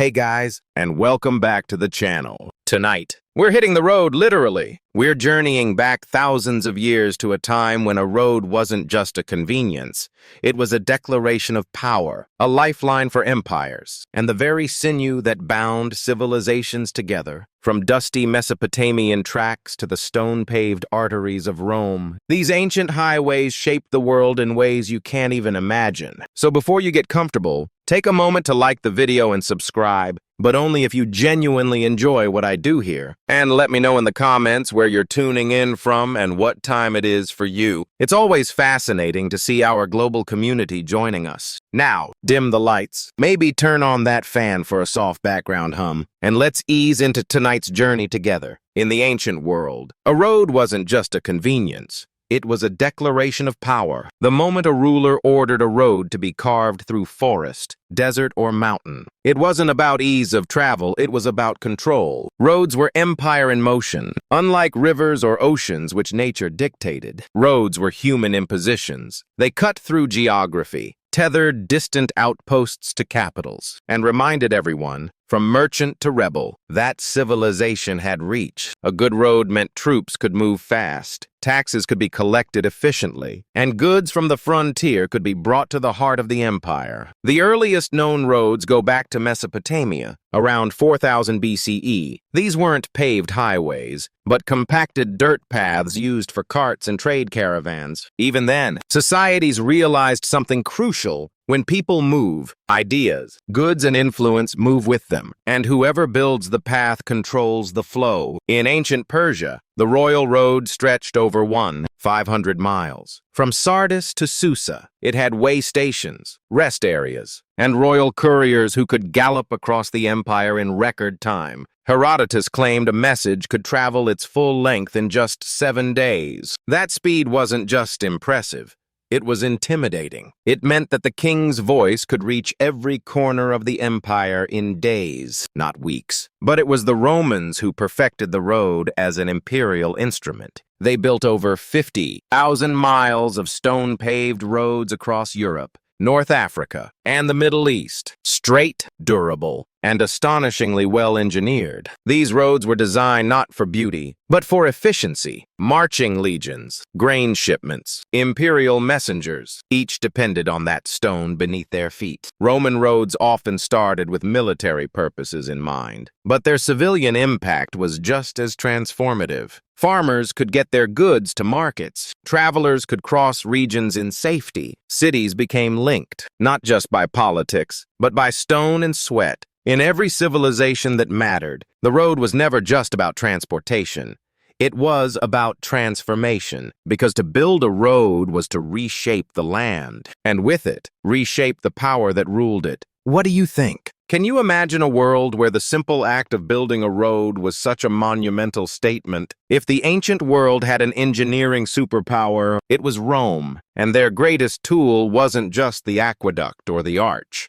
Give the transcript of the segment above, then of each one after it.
Hey guys, and welcome back to the channel. Tonight, we're hitting the road literally. We're journeying back thousands of years to a time when a road wasn't just a convenience. It was a declaration of power, a lifeline for empires, and the very sinew that bound civilizations together. From dusty Mesopotamian tracks to the stone-paved arteries of Rome, these ancient highways shaped the world in ways you can't even imagine. So before you get comfortable, take a moment to like the video and subscribe, but only if you genuinely enjoy what I do here. And let me know in the comments where you're tuning in from and what time it is for you. It's always fascinating to see our global community joining us. Now, dim the lights, maybe turn on that fan for a soft background hum, and let's ease into tonight's journey together. In the ancient world, a road wasn't just a convenience. It was a declaration of power. The moment a ruler ordered a road to be carved through forest, desert, or mountain, it wasn't about ease of travel, it was about control. Roads were empire in motion. Unlike rivers or oceans which nature dictated, roads were human impositions. They cut through geography, tethered distant outposts to capitals, and reminded everyone, from merchant to rebel, that civilization had reach. A good road meant troops could move fast, taxes could be collected efficiently, and goods from the frontier could be brought to the heart of the empire. The earliest known roads go back to Mesopotamia, around 4000 BCE. These weren't paved highways, but compacted dirt paths used for carts and trade caravans. Even then, societies realized something crucial. When people move, ideas, goods, and influence move with them, and whoever builds the path controls the flow. In ancient Persia, the royal road stretched over 500 miles. From Sardis to Susa, it had way stations, rest areas, and royal couriers who could gallop across the empire in record time. Herodotus claimed a message could travel its full length in just 7 days. That speed wasn't just impressive. It was intimidating. It meant that the king's voice could reach every corner of the empire in days, not weeks. But it was the Romans who perfected the road as an imperial instrument. They built over 50,000 miles of stone-paved roads across Europe, North Africa, and the Middle East. Straight, durable, and astonishingly well-engineered. These roads were designed not for beauty, but for efficiency. Marching legions, grain shipments, imperial messengers, each depended on that stone beneath their feet. Roman roads often started with military purposes in mind, but their civilian impact was just as transformative. Farmers could get their goods to markets. Travelers could cross regions in safety. Cities became linked, not just by politics, but by stone and sweat. In every civilization that mattered, the road was never just about transportation. It was about transformation, because to build a road was to reshape the land, and with it, reshape the power that ruled it. What do you think? Can you imagine a world where the simple act of building a road was such a monumental statement? If the ancient world had an engineering superpower, it was Rome, and their greatest tool wasn't just the aqueduct or the arch.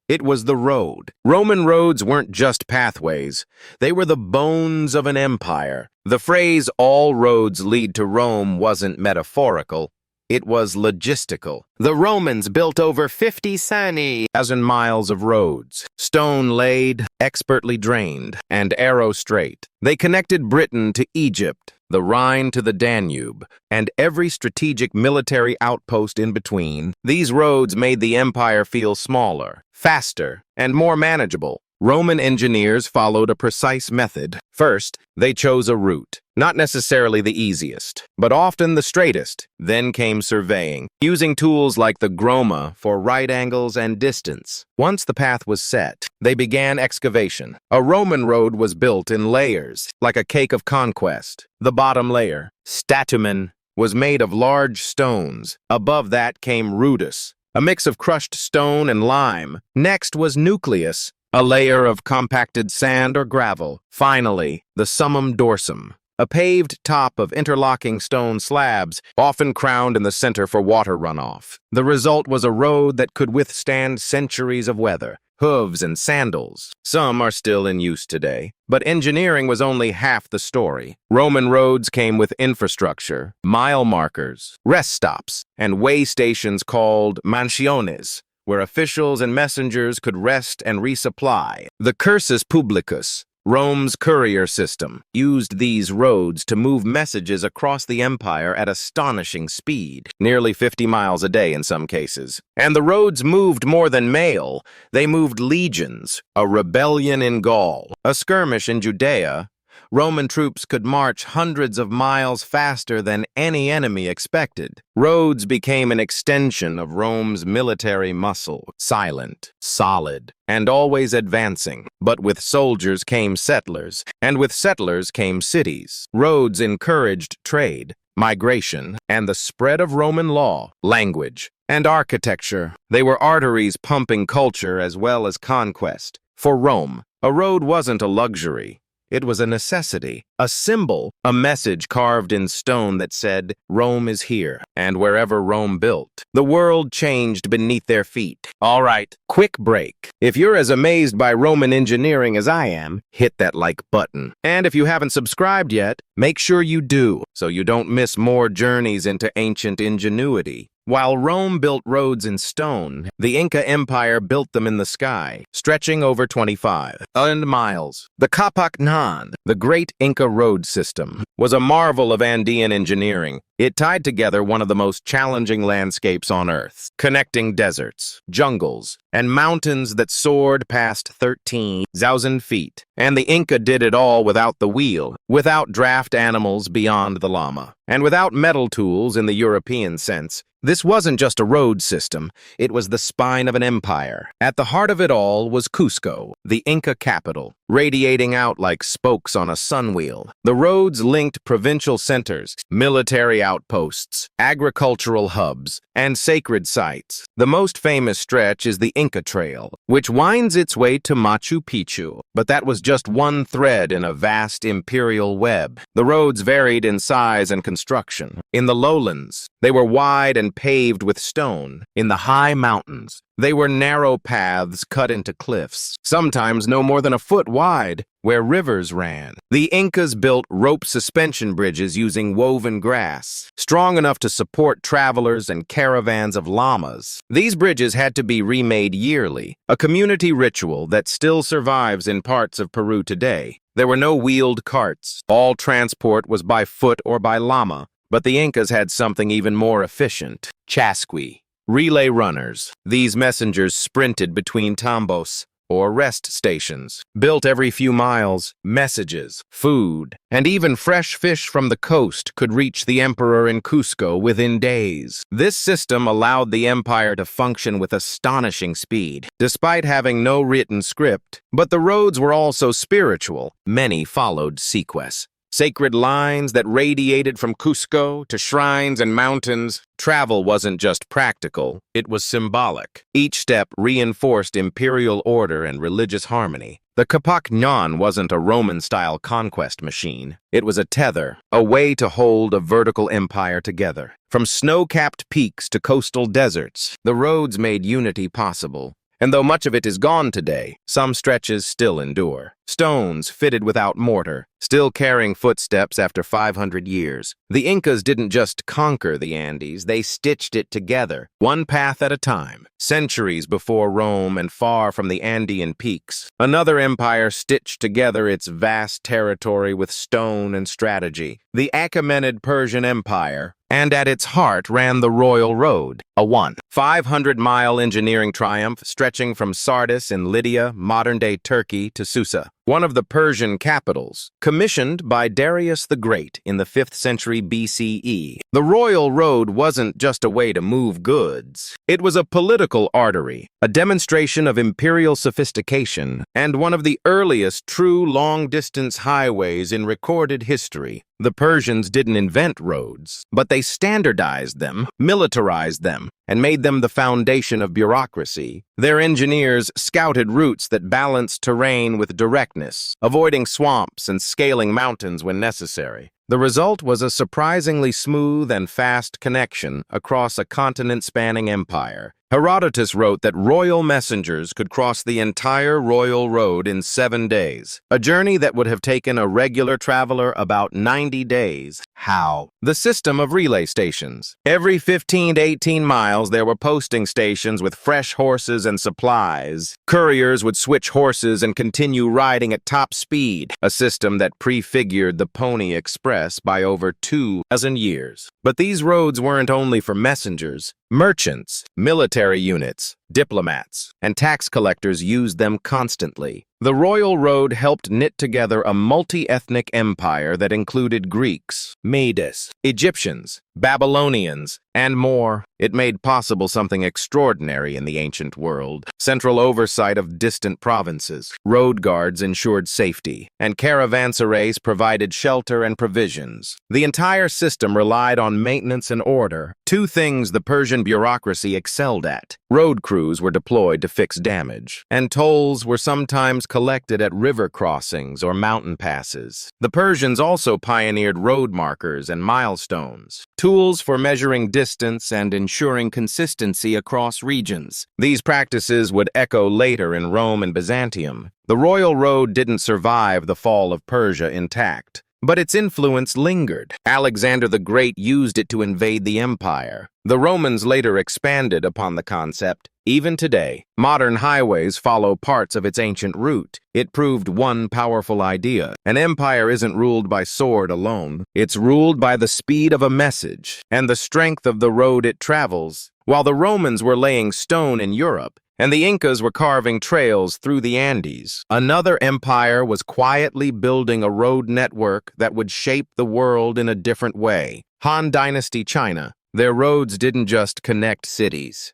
It was the road. Roman roads weren't just pathways. They were the bones of an empire. The phrase, "all roads lead to Rome," wasn't metaphorical. It was logistical. The Romans built over 50,000 miles of roads, stone-laid, expertly drained, and arrow-straight. They connected Britain to Egypt, the Rhine to the Danube, and every strategic military outpost in between. These roads made the empire feel smaller, faster, and more manageable. Roman engineers followed a precise method. First, they chose a route, not necessarily the easiest, but often the straightest. Then came surveying, using tools like the groma for right angles and distance. Once the path was set, they began excavation. A Roman road was built in layers, like a cake of conquest. The bottom layer, statumen, was made of large stones. Above that came rudus, a mix of crushed stone and lime. Next was nucleus, a layer of compacted sand or gravel. Finally, the summum dorsum, a paved top of interlocking stone slabs, often crowned in the center for water runoff. The result was a road that could withstand centuries of weather. Hooves and sandals. Some are still in use today, but engineering was only half the story. Roman roads came with infrastructure, mile markers, rest stops, and way stations called mansiones, where officials and messengers could rest and resupply. The cursus publicus, Rome's courier system, used these roads to move messages across the empire at astonishing speed, nearly 50 miles a day in some cases. And the roads moved more than mail. They moved legions, a rebellion in Gaul, a skirmish in Judea. Roman troops could march hundreds of miles faster than any enemy expected. Roads became an extension of Rome's military muscle, silent, solid, and always advancing. But with soldiers came settlers, and with settlers came cities. Roads encouraged trade, migration, and the spread of Roman law, language, and architecture. They were arteries pumping culture as well as conquest. For Rome, a road wasn't a luxury. It was a necessity, a symbol, a message carved in stone that said, Rome is here, and wherever Rome built, the world changed beneath their feet. All right, quick break. If you're as amazed by Roman engineering as I am, hit that like button. And if you haven't subscribed yet, make sure you do, so you don't miss more journeys into ancient ingenuity. While Rome built roads in stone, the Inca Empire built them in the sky, stretching over 25,000 miles. The Kapaknan, the great Inca road system, was a marvel of Andean engineering. It tied together one of the most challenging landscapes on Earth, connecting deserts, jungles, and mountains that soared past 13,000 feet. And the Inca did it all without the wheel, without draft animals beyond the llama, and without metal tools in the European sense. This wasn't just a road system, it was the spine of an empire. At the heart of it all was Cusco, the Inca capital, radiating out like spokes on a sunwheel. The roads linked provincial centers, military outposts, agricultural hubs, and sacred sites. The most famous stretch is the Inca Trail, which winds its way to Machu Picchu. But that was just one thread in a vast imperial web. The roads varied in size and construction. In the lowlands, they were wide and paved with stone. In the high mountains, they were narrow paths cut into cliffs, sometimes no more than a foot wide, where rivers ran. The Incas built rope suspension bridges using woven grass, strong enough to support travelers and caravans of llamas. These bridges had to be remade yearly, a community ritual that still survives in parts of Peru today. There were no wheeled carts. All transport was by foot or by llama. But the Incas had something even more efficient: chasqui, relay runners. These messengers sprinted between tambos, or rest stations, built every few miles. Messages, food, and even fresh fish from the coast could reach the emperor in Cusco within days. This system allowed the empire to function with astonishing speed, despite having no written script. But the roads were also spiritual. Many followed seques, sacred lines that radiated from Cusco to shrines and mountains. Travel wasn't just practical, it was symbolic. Each step reinforced imperial order and religious harmony. The Kapaknan wasn't a Roman-style conquest machine. It was a tether, a way to hold a vertical empire together. From snow-capped peaks to coastal deserts, the roads made unity possible. And though much of it is gone today, some stretches still endure. Stones fitted without mortar, still carrying footsteps after 500 years. The Incas didn't just conquer the Andes, they stitched it together, one path at a time. Centuries before Rome and far from the Andean peaks, another empire stitched together its vast territory with stone and strategy. The Achaemenid Persian Empire, and at its heart ran the Royal Road, a 500-mile engineering triumph stretching from Sardis in Lydia, modern-day Turkey, to Susa, one of the Persian capitals, commissioned by Darius the Great in the 5th century BCE. The Royal Road wasn't just a way to move goods. It was a political artery, a demonstration of imperial sophistication, and one of the earliest true long-distance highways in recorded history. The Persians didn't invent roads, but they standardized them, militarized them, and made them the foundation of bureaucracy. Their engineers scouted routes that balanced terrain with directness, avoiding swamps and scaling mountains when necessary. The result was a surprisingly smooth and fast connection across a continent-spanning empire. Herodotus wrote that royal messengers could cross the entire royal road in 7 days, a journey that would have taken a regular traveler about 90 days. How? The system of relay stations. Every 15 to 18 miles, there were posting stations with fresh horses and supplies. Couriers would switch horses and continue riding at top speed, a system that prefigured the Pony Express by over 2,000 years. But these roads weren't only for messengers. Merchants, military units, diplomats, and tax collectors used them constantly. The Royal Road helped knit together a multi-ethnic empire that included Greeks, Medes, Egyptians, Babylonians, and more. It made possible something extraordinary in the ancient world. Central oversight of distant provinces, road guards ensured safety, and caravanserais provided shelter and provisions. The entire system relied on maintenance and order, two things the Persian bureaucracy excelled at. Road crews were deployed to fix damage, and tolls were sometimes collected at river crossings or mountain passes. The Persians also pioneered road markers and milestones, tools for measuring distance and ensuring consistency across regions. These practices would echo later in Rome and Byzantium. The Royal Road didn't survive the fall of Persia intact, but its influence lingered. Alexander the Great used it to invade the empire. The Romans later expanded upon the concept. Even today, modern highways follow parts of its ancient route. It proved one powerful idea. An empire isn't ruled by sword alone. It's ruled by the speed of a message and the strength of the road it travels. While the Romans were laying stone in Europe, and the Incas were carving trails through the Andes, another empire was quietly building a road network that would shape the world in a different way. Han Dynasty China. Their roads didn't just connect cities.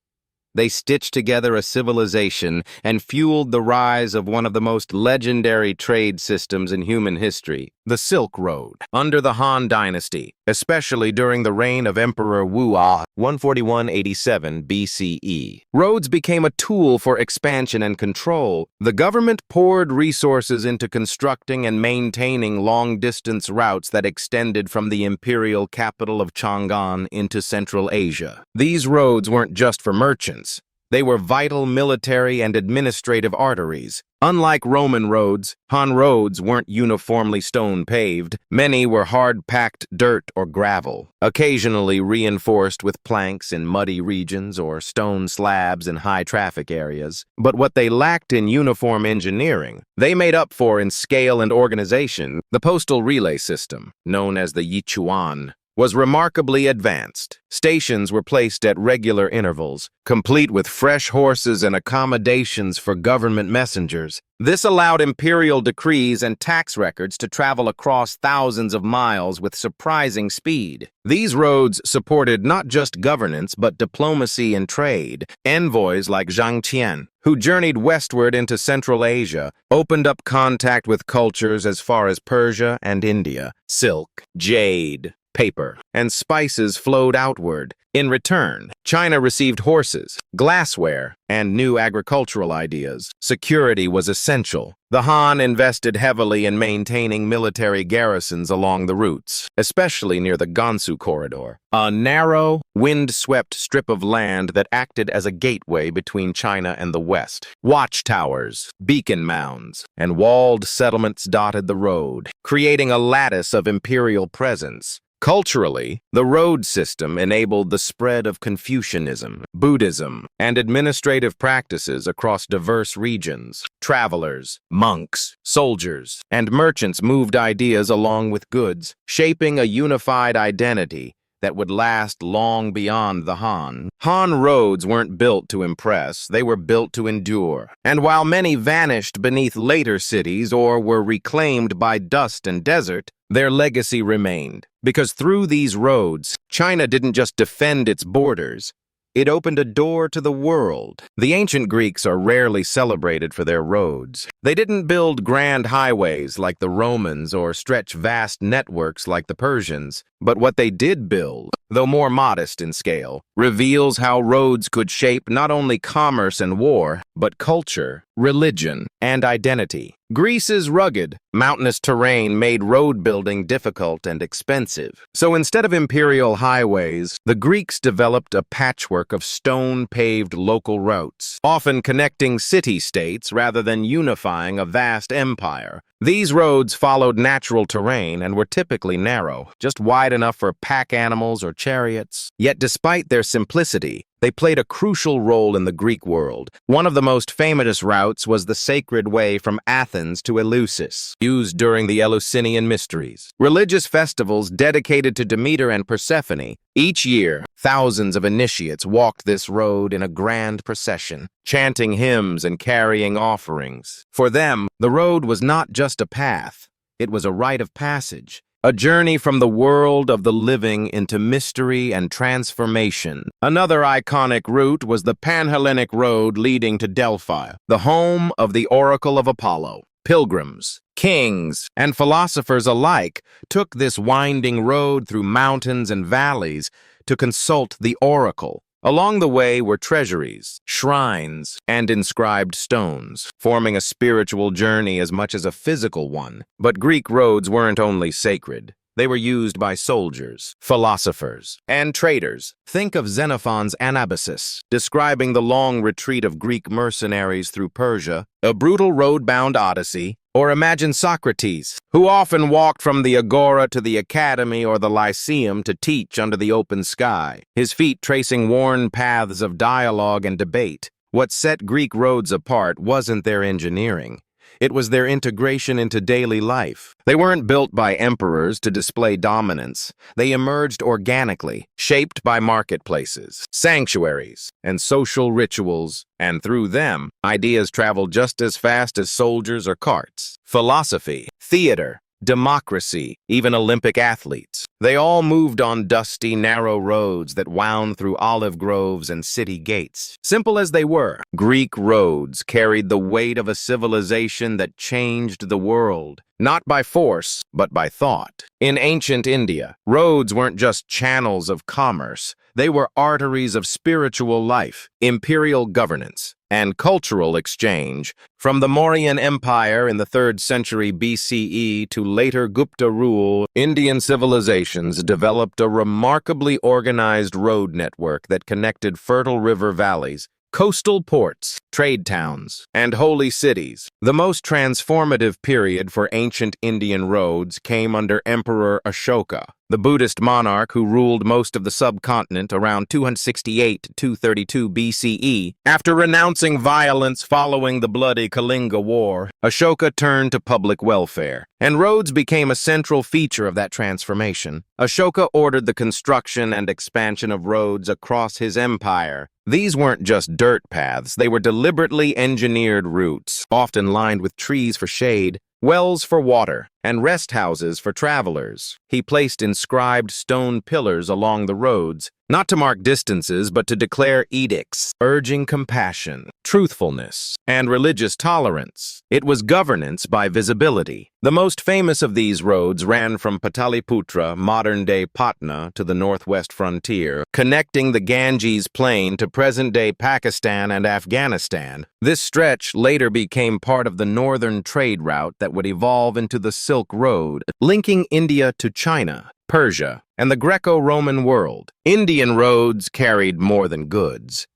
They stitched together a civilization and fueled the rise of one of the most legendary trade systems in human history, the Silk Road. Under the Han Dynasty, especially during the reign of Emperor Wu-Ah, 141-87 BCE, roads became a tool for expansion and control. The government poured resources into constructing and maintaining long-distance routes that extended from the imperial capital of Chang'an into Central Asia. These roads weren't just for merchants. They were vital military and administrative arteries. Unlike Roman roads, Han roads weren't uniformly stone-paved. Many were hard-packed dirt or gravel, occasionally reinforced with planks in muddy regions or stone slabs in high-traffic areas. But what they lacked in uniform engineering, they made up for in scale and organization. The postal relay system, known as the Yichuan, was remarkably advanced. Stations were placed at regular intervals, complete with fresh horses and accommodations for government messengers. This allowed imperial decrees and tax records to travel across thousands of miles with surprising speed. These roads supported not just governance but diplomacy and trade. Envoys like Zhang Qian, who journeyed westward into Central Asia, opened up contact with cultures as far as Persia and India. Silk, jade, paper, and spices flowed outward. In return, China received horses, glassware, and new agricultural ideas. Security was essential. The Han invested heavily in maintaining military garrisons along the routes, especially near the Gansu Corridor, a narrow, wind-swept strip of land that acted as a gateway between China and the West. Watchtowers, beacon mounds, and walled settlements dotted the road, creating a lattice of imperial presence. Culturally, the road system enabled the spread of Confucianism, Buddhism, and administrative practices across diverse regions. Travelers, monks, soldiers, and merchants moved ideas along with goods, shaping a unified identity that would last long beyond the Han. Han roads weren't built to impress, they were built to endure. And while many vanished beneath later cities or were reclaimed by dust and desert, their legacy remained. Because through these roads, China didn't just defend its borders, it opened a door to the world. The ancient Greeks are rarely celebrated for their roads. They didn't build grand highways like the Romans or stretch vast networks like the Persians. But what they did build, though more modest in scale, reveals how roads could shape not only commerce and war, but culture, religion, and identity. Greece's rugged, mountainous terrain made road building difficult and expensive. So instead of imperial highways, the Greeks developed a patchwork of stone-paved local routes, often connecting city-states rather than unifying a vast empire. These roads followed natural terrain and were typically narrow, just wide enough for pack animals or chariots. Yet despite their simplicity, they played a crucial role in the Greek world. One of the most famous routes was the sacred way from Athens to Eleusis, used during the Eleusinian Mysteries. Religious festivals dedicated to Demeter and Persephone. Each year, thousands of initiates walked this road in a grand procession, chanting hymns and carrying offerings. For them, the road was not just a path, it was a rite of passage. A journey from the world of the living into mystery and transformation. Another iconic route was the Pan-Hellenic Road leading to Delphi, the home of the Oracle of Apollo. Pilgrims, kings, and philosophers alike took this winding road through mountains and valleys to consult the oracle. Along the way were treasuries, shrines, and inscribed stones, forming a spiritual journey as much as a physical one. But Greek roads weren't only sacred. They were used by soldiers, philosophers, and traders. Think of Xenophon's Anabasis, describing the long retreat of Greek mercenaries through Persia, a brutal road-bound odyssey. Or imagine Socrates, who often walked from the agora to the academy or the lyceum to teach under the open sky, his feet tracing worn paths of dialogue and debate. What set Greek roads apart wasn't their engineering. It was their integration into daily life. They weren't built by emperors to display dominance. They emerged organically, shaped by marketplaces, sanctuaries, and social rituals, and through them, ideas traveled just as fast as soldiers or carts. Philosophy, theater, democracy, even Olympic athletes. They all moved on dusty, narrow roads that wound through olive groves and city gates. Simple as they were, Greek roads carried the weight of a civilization that changed the world. Not by force, but by thought. In ancient India, roads weren't just channels of commerce. They were arteries of spiritual life, imperial governance, and cultural exchange. From the Mauryan Empire in the 3rd century BCE to later Gupta rule, Indian civilizations developed a remarkably organized road network that connected fertile river valleys, coastal ports, trade towns, and holy cities. The most transformative period for ancient Indian roads came under Emperor Ashoka, the Buddhist monarch who ruled most of the subcontinent around 268 to 232 BCE. After renouncing violence following the bloody Kalinga War, Ashoka turned to public welfare, and roads became a central feature of that transformation. Ashoka ordered the construction and expansion of roads across his empire. These weren't just dirt paths, they were deliberately engineered routes, often lined with trees for shade, wells for water, and rest houses for travelers. He placed inscribed stone pillars along the roads, not to mark distances, but to declare edicts, urging compassion, truthfulness, and religious tolerance. It was governance by visibility. The most famous of these roads ran from Pataliputra, modern-day Patna, to the northwest frontier, connecting the Ganges Plain to present-day Pakistan and Afghanistan. This stretch later became part of the northern trade route that would evolve into the Silk Road, linking India to China, Persia, and the Greco-Roman world. Indian roads carried more than goods.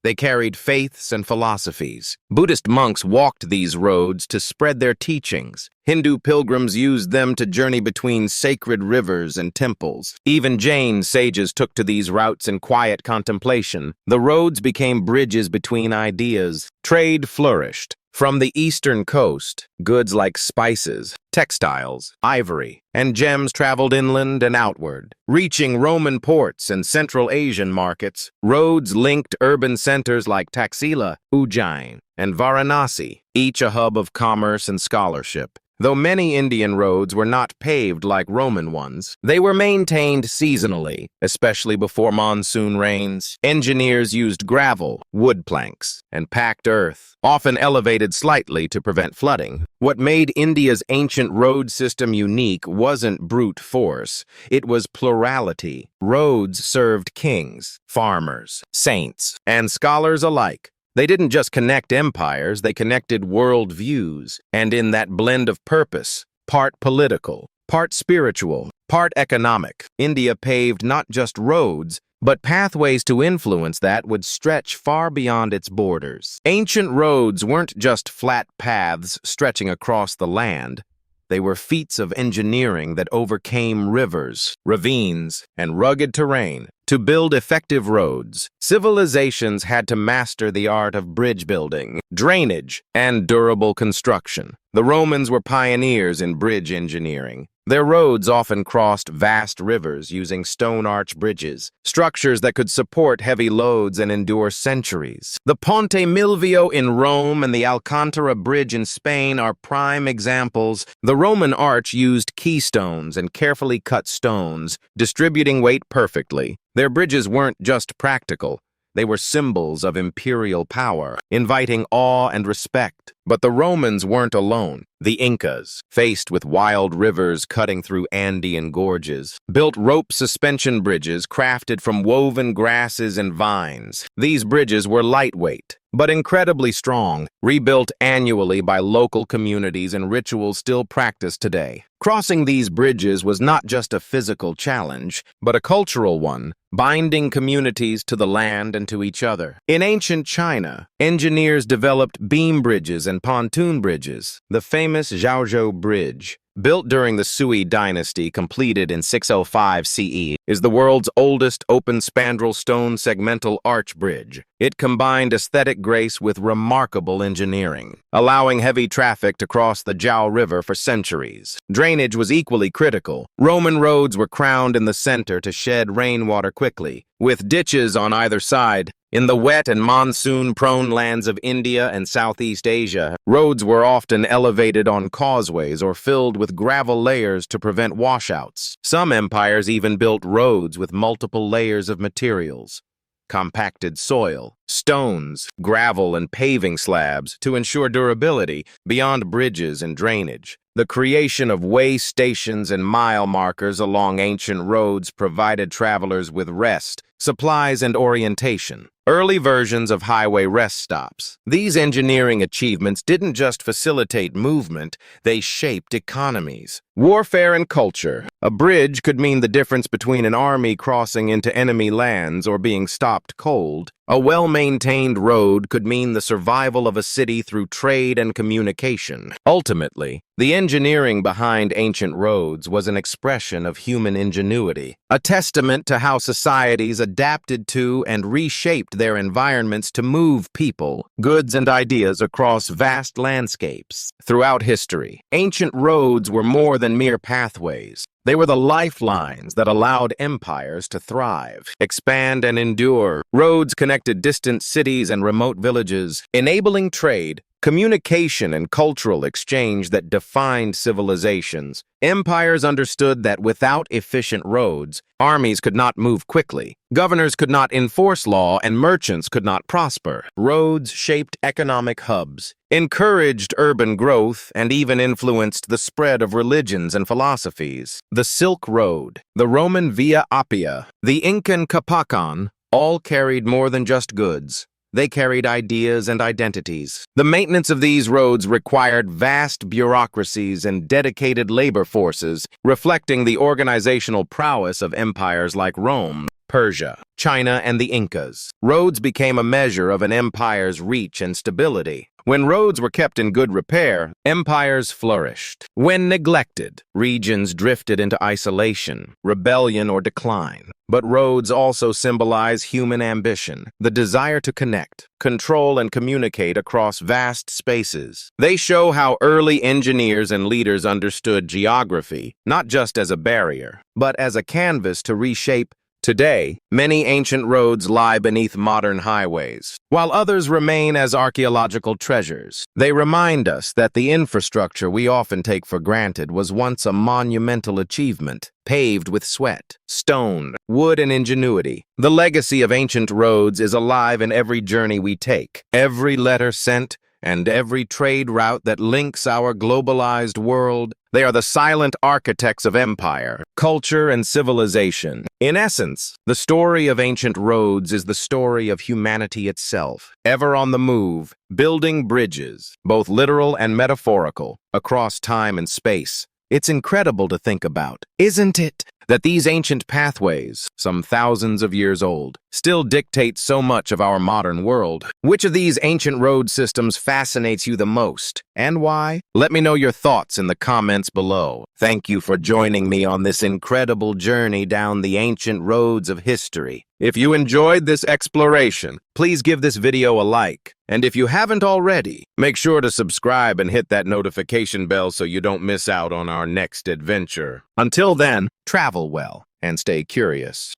They carried faiths and philosophies. Buddhist monks walked these roads to spread their teachings. Hindu pilgrims used them to journey between sacred rivers and temples. Even Jain sages took to these routes in quiet contemplation. The roads became bridges between ideas. Trade flourished. From the eastern coast, goods like spices, textiles, ivory, and gems traveled inland and outward. Reaching Roman ports and Central Asian markets, roads linked urban centers like Taxila, Ujjain, and Varanasi, each a hub of commerce and scholarship. Though many Indian roads were not paved like Roman ones, they were maintained seasonally, especially before monsoon rains. Engineers used gravel, wood planks, and packed earth, often elevated slightly to prevent flooding. What made India's ancient road system unique wasn't brute force, it was plurality. Roads served kings, farmers, saints, and scholars alike. They didn't just connect empires, they connected world views, and in that blend of purpose, part political, part spiritual, part economic, India paved not just roads, but pathways to influence that would stretch far beyond its borders. Ancient roads weren't just flat paths stretching across the land. They were feats of engineering that overcame rivers, ravines, and rugged terrain. To build effective roads, civilizations had to master the art of bridge building, drainage, and durable construction. The Romans were pioneers in bridge engineering. Their roads often crossed vast rivers using stone arch bridges, structures that could support heavy loads and endure centuries. The Ponte Milvio in Rome and the Alcantara Bridge in Spain are prime examples. The Roman arch used keystones and carefully cut stones, distributing weight perfectly. Their bridges weren't just practical. They were symbols of imperial power, inviting awe and respect. But the Romans weren't alone. The Incas, faced with wild rivers cutting through Andean gorges, built rope suspension bridges crafted from woven grasses and vines. These bridges were lightweight, but incredibly strong, rebuilt annually by local communities and rituals still practiced today. Crossing these bridges was not just a physical challenge, but a cultural one, binding communities to the land and to each other. In ancient China, engineers developed beam bridges and pontoon bridges. The famous Zhaozhou Bridge, built during the Sui dynasty, completed in 605 CE, is the world's oldest open spandrel stone segmental arch bridge. It combined aesthetic grace with remarkable engineering, allowing heavy traffic to cross the Jiao River for centuries. Drainage was equally critical. Roman roads were crowned in the center to shed rainwater quickly, with ditches on either side. In the wet and monsoon-prone lands of India and Southeast Asia, roads were often elevated on causeways or filled with gravel layers to prevent washouts. Some empires even built roads with multiple layers of materials: compacted soil, stones, gravel, and paving slabs to ensure durability beyond bridges and drainage. The creation of way stations and mile markers along ancient roads provided travelers with rest, supplies, and orientation. Early versions of highway rest stops. These engineering achievements didn't just facilitate movement, they shaped economies. Warfare and culture. A bridge could mean the difference between an army crossing into enemy lands or being stopped cold. A well-maintained road could mean the survival of a city through trade and communication. Ultimately, the engineering behind ancient roads was an expression of human ingenuity, a testament to how societies adapted to and reshaped their environments to move people, goods, and ideas across vast landscapes. Throughout history, ancient roads were more than mere pathways. They were the lifelines that allowed empires to thrive, expand, and endure. Roads connected distant cities and remote villages, enabling trade, communication, and cultural exchange that defined civilizations. Empires understood that without efficient roads, armies could not move quickly, governors could not enforce law, and merchants could not prosper. Roads shaped economic hubs, encouraged urban growth, and even influenced the spread of religions and philosophies. The Silk Road, the Roman Via Appia, the Incan Capacan, all carried more than just goods. They carried ideas and identities. The maintenance of these roads required vast bureaucracies and dedicated labor forces, reflecting the organizational prowess of empires like Rome, Persia, China, and the Incas. Roads became a measure of an empire's reach and stability. When roads were kept in good repair, empires flourished. When neglected, regions drifted into isolation, rebellion, or decline. But roads also symbolize human ambition, the desire to connect, control, and communicate across vast spaces. They show how early engineers and leaders understood geography, not just as a barrier, but as a canvas to reshape. Today, many ancient roads lie beneath modern highways, while others remain as archaeological treasures. They remind us that the infrastructure we often take for granted was once a monumental achievement, paved with sweat, stone, wood, and ingenuity. The legacy of ancient roads is alive in every journey we take, every letter sent, and every trade route that links our globalized world. They are the silent architects of empire, culture, and civilization. In essence, the story of ancient roads is the story of humanity itself, ever on the move, building bridges, both literal and metaphorical, across time and space. It's incredible to think about, isn't it, that these ancient pathways, some thousands of years old, still dictate so much of our modern world. Which of these ancient road systems fascinates you the most, and why? Let me know your thoughts in the comments below. Thank you for joining me on this incredible journey down the ancient roads of history. If you enjoyed this exploration, please give this video a like. And if you haven't already, make sure to subscribe and hit that notification bell so you don't miss out on our next adventure. Until then, travel well and stay curious.